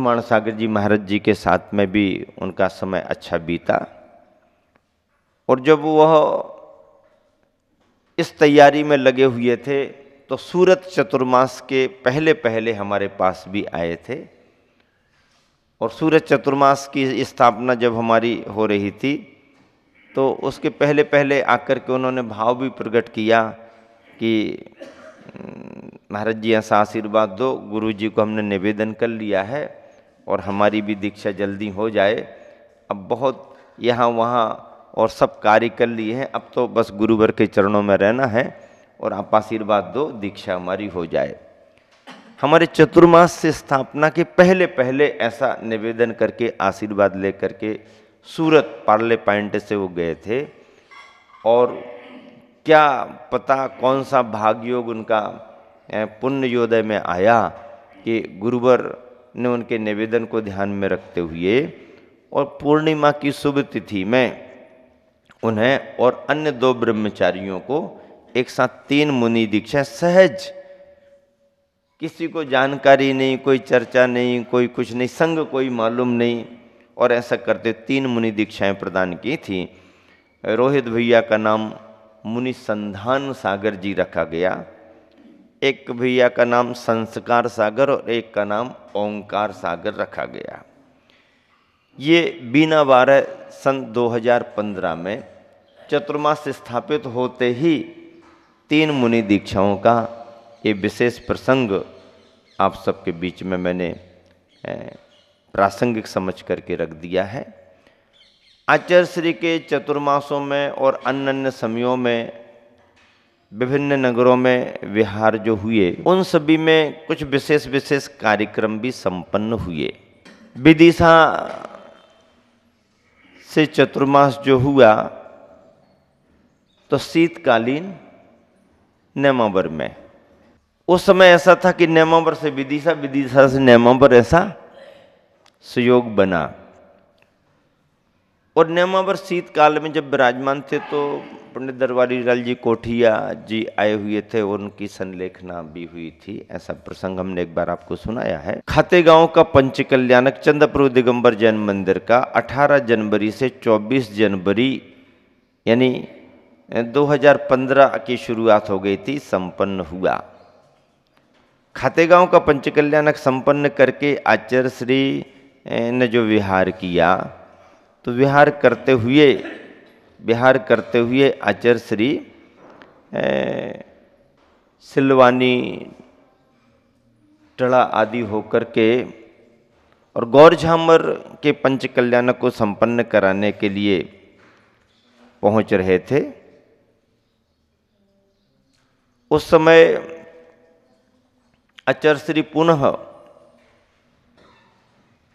ब्रह्मानंद सागर जी महाराज जी के साथ में भी उनका समय अच्छा बीता। और जब वह इस तैयारी में लगे हुए थे तो सूरत चतुर्मास के पहले पहले हमारे पास भी आए थे। और सूरत चतुर्मास की स्थापना जब हमारी हो रही थी तो उसके पहले पहले आकर के उन्होंने भाव भी प्रकट किया कि महाराज जी ऐसा आशीर्वाद दो, गुरु जी को हमने निवेदन कर लिया है और हमारी भी दीक्षा जल्दी हो जाए। अब बहुत यहाँ वहाँ और सब कार्य कर लिए हैं, अब तो बस गुरुवर के चरणों में रहना है और आप आशीर्वाद दो, दीक्षा हमारी हो जाए। हमारे चतुर्मास से स्थापना के पहले पहले ऐसा निवेदन करके आशीर्वाद ले करके सूरत पार्ले पॉइंट से वो गए थे। और क्या पता कौन सा भाग्योग उनका पुण्य योदय में आया कि गुरुवर ने उनके निवेदन को ध्यान में रखते हुए और पूर्णिमा की शुभ तिथि में उन्हें और अन्य 2 ब्रह्मचारियों को एक साथ 3 मुनि दीक्षा सहज, किसी को जानकारी नहीं, कोई चर्चा नहीं, कोई कुछ नहीं, संग कोई मालूम नहीं, और ऐसा करते 3 मुनि दीक्षाएं प्रदान की थी। रोहित भैया का नाम मुनि संधान सागर जी रखा गया, एक भैया का नाम संस्कार सागर और एक का नाम ओंकार सागर रखा गया। ये बीना 12 सन 2015 में चतुर्मास स्थापित होते ही 3 मुनि दीक्षाओं का ये विशेष प्रसंग आप सबके बीच में मैंने प्रासंगिक समझ करके रख दिया है। आचार्य श्री के चतुर्मासों में और अन्य समयों में विभिन्न नगरों में विहार जो हुए उन सभी में कुछ विशेष विशेष कार्यक्रम भी संपन्न हुए। विदिशा से चतुर्मास जो हुआ तो शीतकालीन नेमावर में, उस समय ऐसा था कि नेमावर से विदिशा, विदिशा से नेमावर, ऐसा सुयोग बना। और नेमावर शीतकाल में जब विराजमान थे तो पंडित दरबारी लाल जी कोठिया जी आए हुए थे, उनकी संलेखना भी हुई थी। ऐसा प्रसंग हमने एक बार आपको सुनाया है। खातेगांव का पंचकल्याणक चंद्रप्रभु दिगंबर जैन मंदिर का 18 जनवरी से 24 जनवरी यानी 2015 की शुरुआत हो गई थी, संपन्न हुआ। खातेगांव का पंचकल्याणक संपन्न करके आचार्य श्री ने जो विहार किया तो विहार करते हुए आचार्य श्री सिलवानी, टड़ा आदि होकर के और गौरझामर के पंचकल्याणक को संपन्न कराने के लिए पहुंच रहे थे। उस समय आचार्य श्री पुनः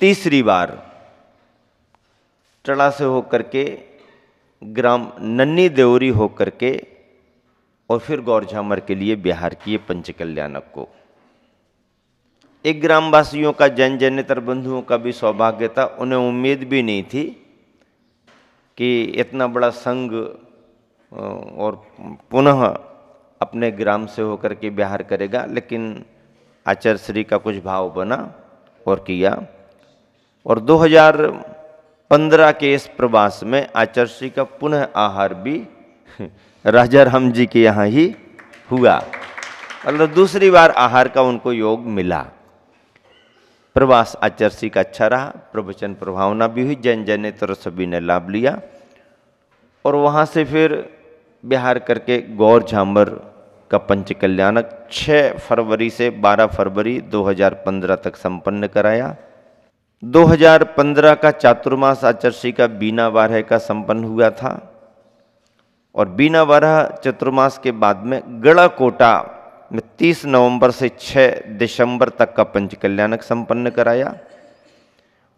तीसरी बार टड़ा से होकर के ग्राम नन्नी देवरी होकर के और फिर गौरझामर के लिए बिहार किए पंचकल्याणक को। एक ग्रामवासियों का, जैन जैनेतर बंधुओं का भी सौभाग्य था, उन्हें उम्मीद भी नहीं थी कि इतना बड़ा संघ और पुनः अपने ग्राम से होकर के बिहार करेगा, लेकिन आचार्य श्री का कुछ भाव बना और किया। और 2015 के इस प्रवास में आचार्य श्री का पुनः आहार भी राजा राम जी के यहाँ ही हुआ, मतलब दूसरी बार आहार का उनको योग मिला। प्रवास आचार्य श्री का अच्छा रहा, प्रवचन प्रभावना भी हुई, जैन जैनेतर सभी ने लाभ लिया। और वहाँ से फिर बिहार करके गौरझामर का पंचकल्याणक 6 फरवरी से 12 फरवरी 2015 तक संपन्न कराया। 2015 का चातुर्मास आचार्य श्री का बीना बारह का संपन्न हुआ था। और बीना बारह चतुर्मास के बाद में गढ़ाकोटा में 30 नवंबर से 6 दिसंबर तक का पंचकल्याणक संपन्न कराया।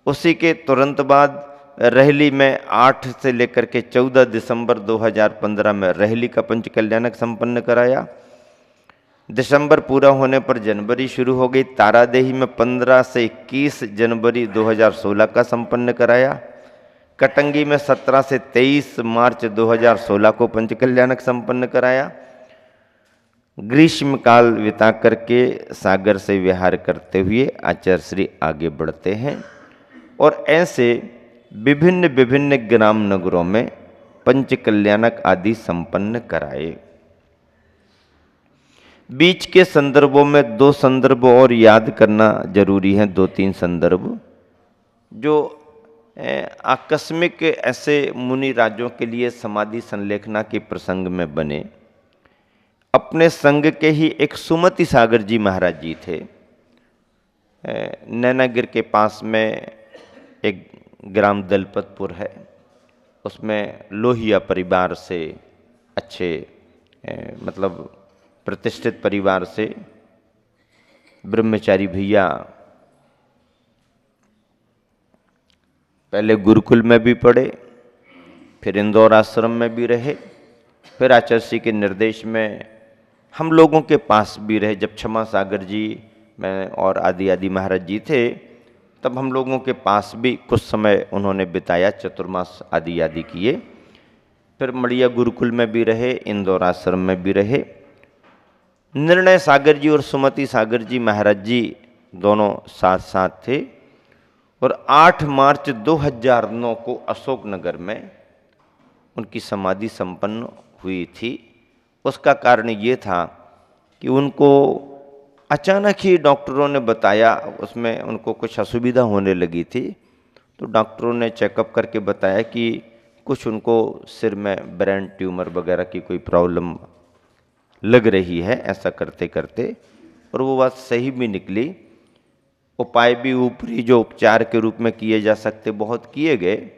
उसी के तुरंत बाद रहली में 8 से लेकर के 14 दिसंबर 2015 में रहली का पंचकल्याणक संपन्न कराया। दिसंबर पूरा होने पर जनवरी शुरू हो गई। तारादेही में 15 से 21 जनवरी 2016 का संपन्न कराया। कटंगी में 17 से 23 मार्च 2016 को पंचकल्याणक संपन्न कराया। ग्रीष्म काल बिता करके सागर से विहार करते हुए आचार्य श्री आगे बढ़ते हैं और ऐसे विभिन्न विभिन्न ग्राम नगरों में पंच कल्याणक आदि संपन्न कराए। बीच के संदर्भों में दो संदर्भ और याद करना जरूरी है, दो तीन संदर्भ जो आकस्मिक ऐसे मुनि राजों के लिए समाधि संलेखना के प्रसंग में बने। अपने संग के ही एक सुमति सागर जी महाराज जी थे। नैनागिर के पास में एक ग्राम दलपतपुर है, उसमें लोहिया परिवार से अच्छे मतलब प्रतिष्ठित परिवार से ब्रह्मचारी भैया पहले गुरुकुल में भी पढ़े, फिर इंदौर आश्रम में भी रहे, फिर आचार्य श्री के निर्देश में हम लोगों के पास भी रहे। जब क्षमा सागर जी मैं और आदि आदि महाराज जी थे तब हम लोगों के पास भी कुछ समय उन्होंने बिताया, चतुर्मास आदि आदि किए। फिर मड़िया गुरुकुल में भी रहे, इंदौर आश्रम में भी रहे। निर्णय सागर जी और सुमति सागर जी महाराज जी दोनों साथ साथ थे और 8 मार्च 2009 को अशोकनगर में उनकी समाधि संपन्न हुई थी। उसका कारण ये था कि उनको अचानक ही डॉक्टरों ने बताया, उसमें उनको कुछ असुविधा होने लगी थी, तो डॉक्टरों ने चेकअप करके बताया कि कुछ उनको सिर में ब्रेन ट्यूमर वगैरह की कोई प्रॉब्लम लग रही है ऐसा करते करते, और वो बात सही भी निकली। उपाय भी ऊपरी जो उपचार के रूप में किए जा सकते बहुत किए गए,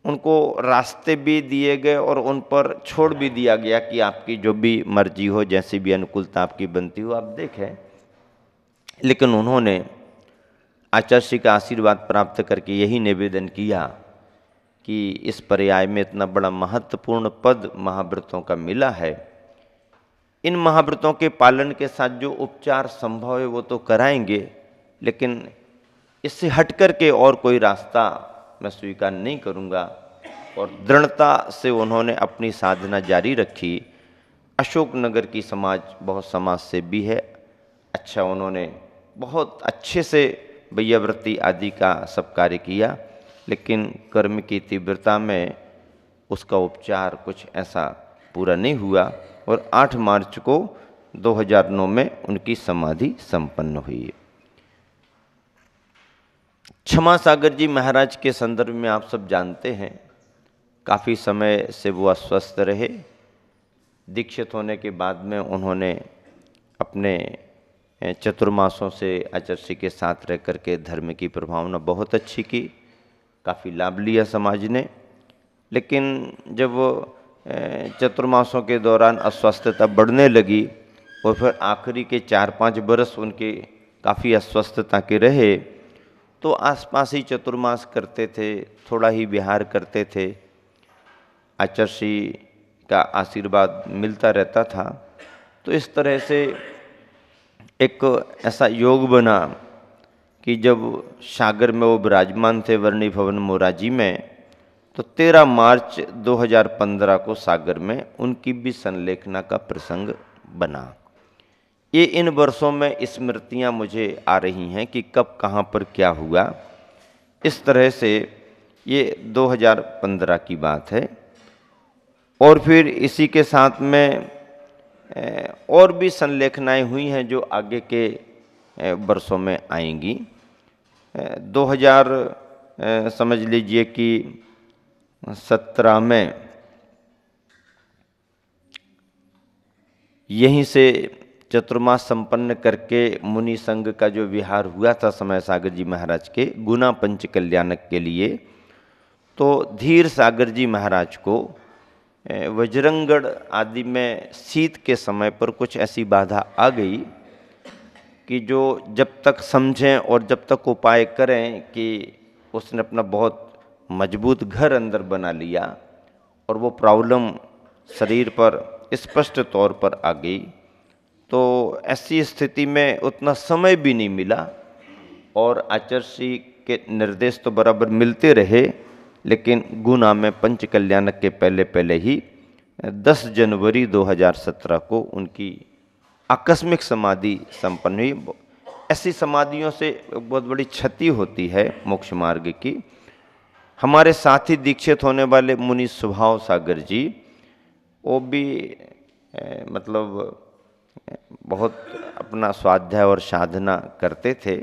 उनको रास्ते भी दिए गए और उन पर छोड़ भी दिया गया कि आपकी जो भी मर्जी हो, जैसी भी अनुकूलता आपकी बनती हो आप देखें। लेकिन उन्होंने आचार्य श्री का आशीर्वाद प्राप्त करके यही निवेदन किया कि इस पर्याय में इतना बड़ा महत्वपूर्ण पद महाव्रतों का मिला है, इन महाव्रतों के पालन के साथ जो उपचार संभव है वो तो कराएंगे, लेकिन इससे हट कर के और कोई रास्ता मैं स्वीकार नहीं करूँगा। और दृढ़ता से उन्होंने अपनी साधना जारी रखी। अशोकनगर की समाज बहुत समाज से भी है, अच्छा उन्होंने बहुत अच्छे से वैयावृत्ति आदि का सब कार्य किया, लेकिन कर्म की तीव्रता में उसका उपचार कुछ ऐसा पूरा नहीं हुआ और 8 मार्च को 2009 में उनकी समाधि संपन्न हुई। क्षमा सागर जी महाराज के संदर्भ में आप सब जानते हैं, काफ़ी समय से वो अस्वस्थ रहे। दीक्षित होने के बाद में उन्होंने अपने चतुर्मासों से आचार्य श्री के साथ रह करके धर्म की प्रभावना बहुत अच्छी की, काफ़ी लाभ लिया समाज ने। लेकिन जब चतुर्मासों के दौरान अस्वस्थता बढ़ने लगी और फिर आखिरी के 4-5 बरस उनके काफ़ी अस्वस्थता के रहे, तो आसपास ही चतुर्मास करते थे, थोड़ा ही विहार करते थे, आचार्य श्री का आशीर्वाद मिलता रहता था। तो इस तरह से एक ऐसा योग बना कि जब सागर में वो विराजमान थे वर्णी भवन मोराजी में, तो 13 मार्च 2015 को सागर में उनकी भी संलेखना का प्रसंग बना। ये इन वर्षों में स्मृतियाँ मुझे आ रही हैं कि कब कहाँ पर क्या हुआ। इस तरह से ये 2015 की बात है। और फिर इसी के साथ में और भी संलेखनाएं हुई हैं जो आगे के वर्षों में आएंगी। 2000 समझ लीजिए कि 17 में यहीं से चतुर्मास संपन्न करके मुनि संघ का जो विहार हुआ था समय सागर जी महाराज के गुना पंच कल्याणक के लिए, तो धीर सागर जी महाराज को वज्रंगढ़ आदि में शीत के समय पर कुछ ऐसी बाधा आ गई कि जो जब तक समझें और जब तक उपाय करें कि उसने अपना बहुत मजबूत घर अंदर बना लिया और वो प्रॉब्लम शरीर पर स्पष्ट तौर पर आ गई। तो ऐसी स्थिति में उतना समय भी नहीं मिला और आचार्य श्री के निर्देश तो बराबर मिलते रहे, लेकिन गुना में पंच कल्याणक के पहले पहले ही 10 जनवरी 2017 को उनकी आकस्मिक समाधि संपन्न हुई। ऐसी समाधियों से बहुत बड़ी क्षति होती है मोक्ष मार्ग की। हमारे साथ ही दीक्षित होने वाले मुनि स्वभाव सागर जी, वो भी मतलब बहुत अपना स्वाध्याय और साधना करते थे।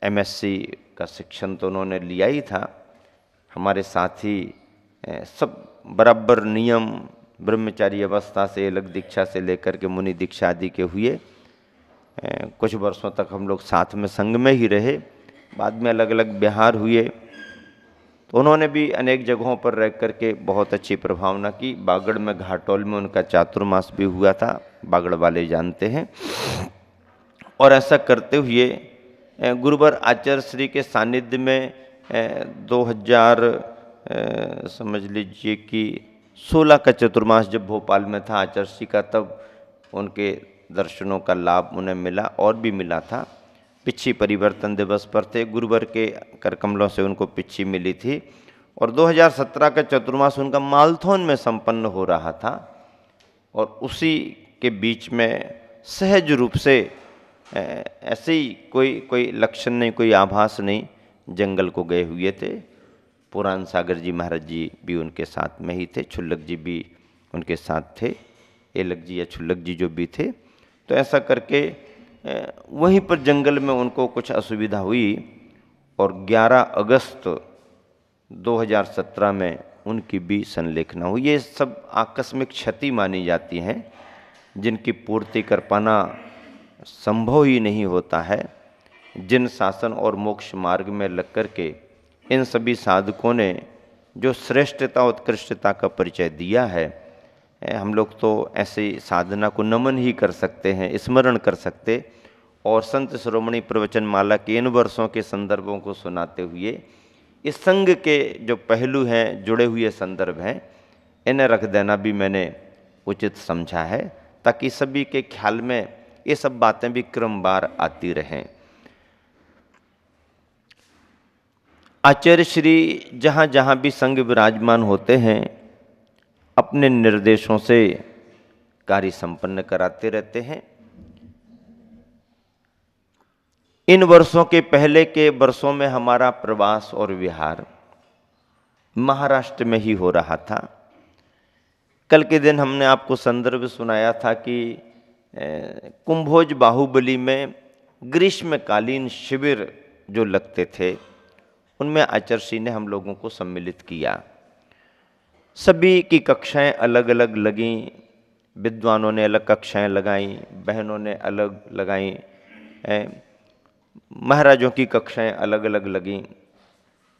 एमएससी का शिक्षण तो उन्होंने लिया ही था। हमारे साथ ही सब बराबर नियम ब्रह्मचारी अवस्था से अलग दीक्षा से लेकर के मुनि दीक्षा आदि के हुए। कुछ वर्षों तक हम लोग साथ में संग में ही रहे, बाद में अलग अलग बिहार हुए। तो उन्होंने भी अनेक जगहों पर रह करके बहुत अच्छी प्रभावना की। बागड़ में घाटोल में उनका चातुर्मास भी हुआ था, बागड़ वाले जानते हैं। और ऐसा करते हुए गुरुवर आचार्य श्री के सानिध्य में 2000 समझ लीजिए कि 16 का चतुर्मास जब भोपाल में था आचार्य श्री का, तब उनके दर्शनों का लाभ उन्हें मिला और भी मिला था। पिच्छी परिवर्तन दिवस पर थे, गुरुवर के करकमलों से उनको पिच्छी मिली थी। और 2017 का चतुर्मास उनका मालथौन में संपन्न हो रहा था। और उसी के बीच में सहज रूप से ऐसे ही कोई लक्षण नहीं, कोई आभास नहीं, जंगल को गए हुए थे। पुराण सागर जी महाराज जी भी उनके साथ में ही थे, छुल्लक जी भी उनके साथ थे, एलक जी या छुल्लक जी जो भी थे। तो ऐसा करके वहीं पर जंगल में उनको कुछ असुविधा हुई और 11 अगस्त 2017 में उनकी भी संलेखना हुई। ये सब आकस्मिक क्षति मानी जाती हैं, जिनकी पूर्ति कर पाना संभव ही नहीं होता है। जिन शासन और मोक्ष मार्ग में लग कर के इन सभी साधकों ने जो श्रेष्ठता उत्कृष्टता का परिचय दिया है, हम लोग तो ऐसी साधना को नमन ही कर सकते हैं, स्मरण कर सकते। और संत शिरोमणि प्रवचन माला के इन वर्षों के संदर्भों को सुनाते हुए इस संघ के जो पहलू हैं, जुड़े हुए संदर्भ हैं, इन्हें रख देना भी मैंने उचित समझा है, ताकि सभी के ख्याल में ये सब बातें भी क्रमवार आती रहें। आचार्य श्री जहाँ जहाँ भी संघ विराजमान होते हैं, अपने निर्देशों से कार्य संपन्न कराते रहते हैं। इन वर्षों के पहले के वर्षों में हमारा प्रवास और विहार महाराष्ट्र में ही हो रहा था। कल के दिन हमने आपको संदर्भ सुनाया था कि कुंभोज बाहुबली में ग्रीष्मकालीन शिविर जो लगते थे, उनमें आचार्य श्री ने हम लोगों को सम्मिलित किया। सभी की कक्षाएं अलग अलग लगीं, विद्वानों ने अलग कक्षाएं लगाईं, बहनों ने अलग लगाईं, महाराजों की कक्षाएं अलग अलग लगीं।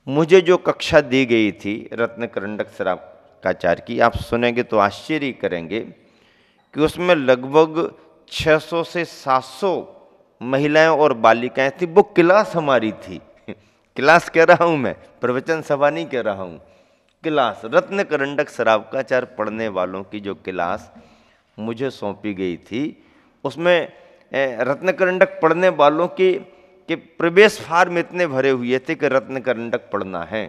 मुझे जो कक्षा दी गई थी रत्नकरंडक श्रावकाचार्य की, आप सुनेंगे तो आश्चर्य करेंगे कि उसमें लगभग 600 से 700 महिलाएं और बालिकाएं थी। वो क्लास हमारी थी। क्लास कह रहा हूं मैं, प्रवचन सभा नहीं कह रहा हूं, क्लास। रत्नकरंडक श्रावकाचार्य पढ़ने वालों की जो क्लास मुझे सौंपी गई थी, उसमें रत्नकरंडक पढ़ने वालों के प्रवेश फार्म इतने भरे हुए थे कि रत्नकरंडक पढ़ना है।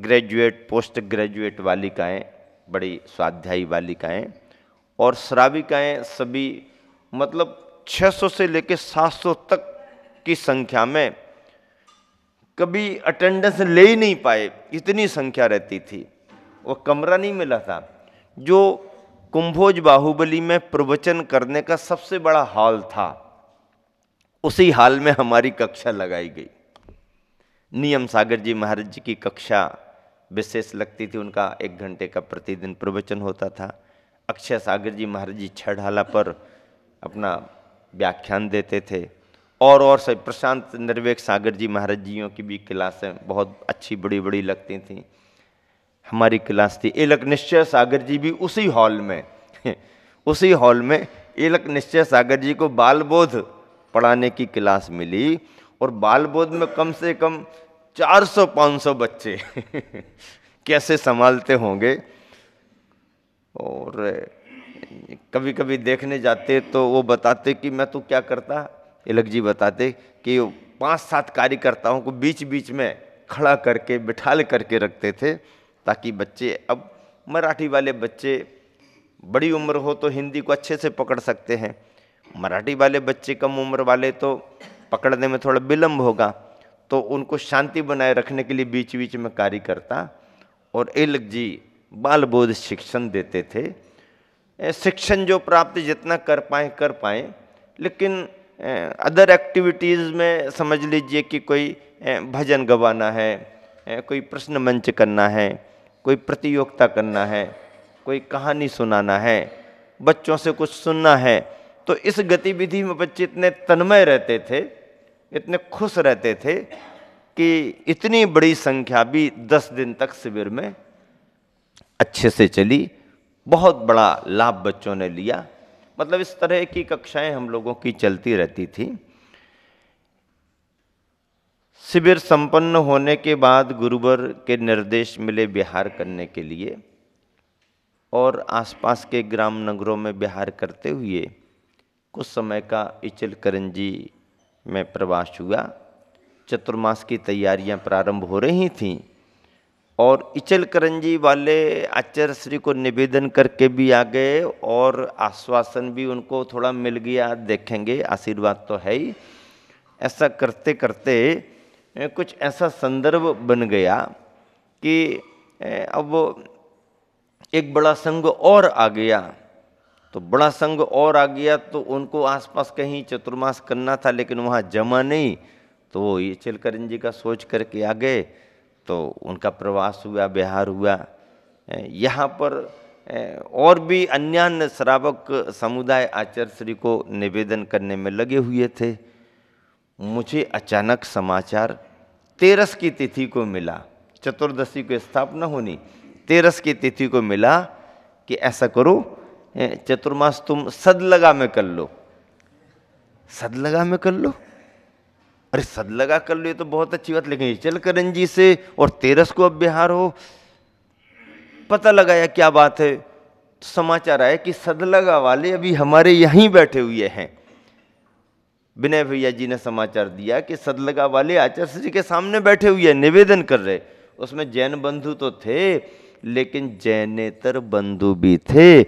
ग्रेजुएट, पोस्ट ग्रेजुएट बालिकाएं, बड़ी स्वाध्यायी बालिकाएं और श्राविकाएं, सभी मतलब 600 से लेकर 700 तक की संख्या में। कभी अटेंडेंस ले ही नहीं पाए, इतनी संख्या रहती थी। वो कमरा नहीं मिला था। जो कुंभोज बाहुबली में प्रवचन करने का सबसे बड़ा हॉल था, उसी हॉल में हमारी कक्षा लगाई गई। नियम सागर जी महाराज जी की कक्षा विशेष लगती थी, उनका 1 घंटे का प्रतिदिन प्रवचन होता था। अक्षय सागर जी महाराज जी छड़हाला पर अपना व्याख्यान देते थे। और से प्रशांत निर्वेक सागर जी महाराज जियों की भी क्लासें बहुत अच्छी बड़ी बड़ी लगती थीं। हमारी क्लास थी। एलक निश्चय सागर जी भी उसी हॉल में उसी हॉल में एलक निश्चय सागर जी को बाल बोध पढ़ाने की क्लास मिली। और बाल बोध में कम से कम 400-500 बच्चे कैसे संभालते होंगे। और कभी कभी देखने जाते तो वो बताते कि मैं तो क्या करता, तिलक जी बताते कि 5-7 कार्यकर्ताओं को बीच बीच में खड़ा करके बिठाल करके रखते थे, ताकि बच्चे, अब मराठी वाले बच्चे बड़ी उम्र हो तो हिंदी को अच्छे से पकड़ सकते हैं, मराठी वाले बच्चे कम उम्र वाले तो पकड़ने में थोड़ा विलम्ब होगा। तो उनको शांति बनाए रखने के लिए बीच बीच में कार्य करता और एलक जी बाल बोध शिक्षण देते थे। शिक्षण जो प्राप्त जितना कर पाए, लेकिन अदर एक्टिविटीज़ में समझ लीजिए कि कोई भजन गवाना है, कोई प्रश्न मंच करना है, कोई प्रतियोगिता करना है, कोई कहानी सुनाना है, बच्चों से कुछ सुनना है, तो इस गतिविधि में बच्चे इतने तन्मय रहते थे, इतने खुश रहते थे कि इतनी बड़ी संख्या भी 10 दिन तक शिविर में अच्छे से चली। बहुत बड़ा लाभ बच्चों ने लिया। मतलब इस तरह की कक्षाएं हम लोगों की चलती रहती थी। शिविर संपन्न होने के बाद गुरुवर के निर्देश मिले विहार करने के लिए, और आसपास के ग्राम नगरों में विहार करते हुए कुछ समय का इचलकरंजी में प्रवास हुआ। चतुर्मास की तैयारियां प्रारंभ हो रही थीं और इचलकरंजी वाले आचार्य श्री को निवेदन करके भी आ गए और आश्वासन भी उनको थोड़ा मिल गया, देखेंगे, आशीर्वाद तो है ही। ऐसा करते करते कुछ ऐसा संदर्भ बन गया कि अब एक बड़ा संघ और आ गया। तो बड़ा संघ और आ गया तो उनको आसपास कहीं चतुर्मास करना था, लेकिन वहाँ जमा नहीं, तो वो इचलकरंजी का सोच करके आ गए। तो उनका प्रवास हुआ, बिहार हुआ। यहाँ पर और भी अन्य श्रावक समुदाय आचार्य श्री को निवेदन करने में लगे हुए थे। मुझे अचानक समाचार 13 की तिथि को मिला, चतुर्दशी को स्थापना होनी, 13 की तिथि को मिला कि ऐसा करो, चतुर्मास तुम सदलगा में कर लो। सदलगा में कर लो? अरे सदलगा कर लो, ये तो बहुत अच्छी बात, लेकिन इचलकरंजी से और 13 को अब बिहार हो। पता लगाया क्या बात है, तो समाचार आया कि सदलगा वाले अभी हमारे यहीं बैठे हुए हैं। विनय भैया जी ने समाचार दिया कि सदलगा वाले आचार्य जी के सामने बैठे हुए निवेदन कर रहे। उसमें जैन बंधु तो थे, लेकिन जैनेतर बंधु भी थे,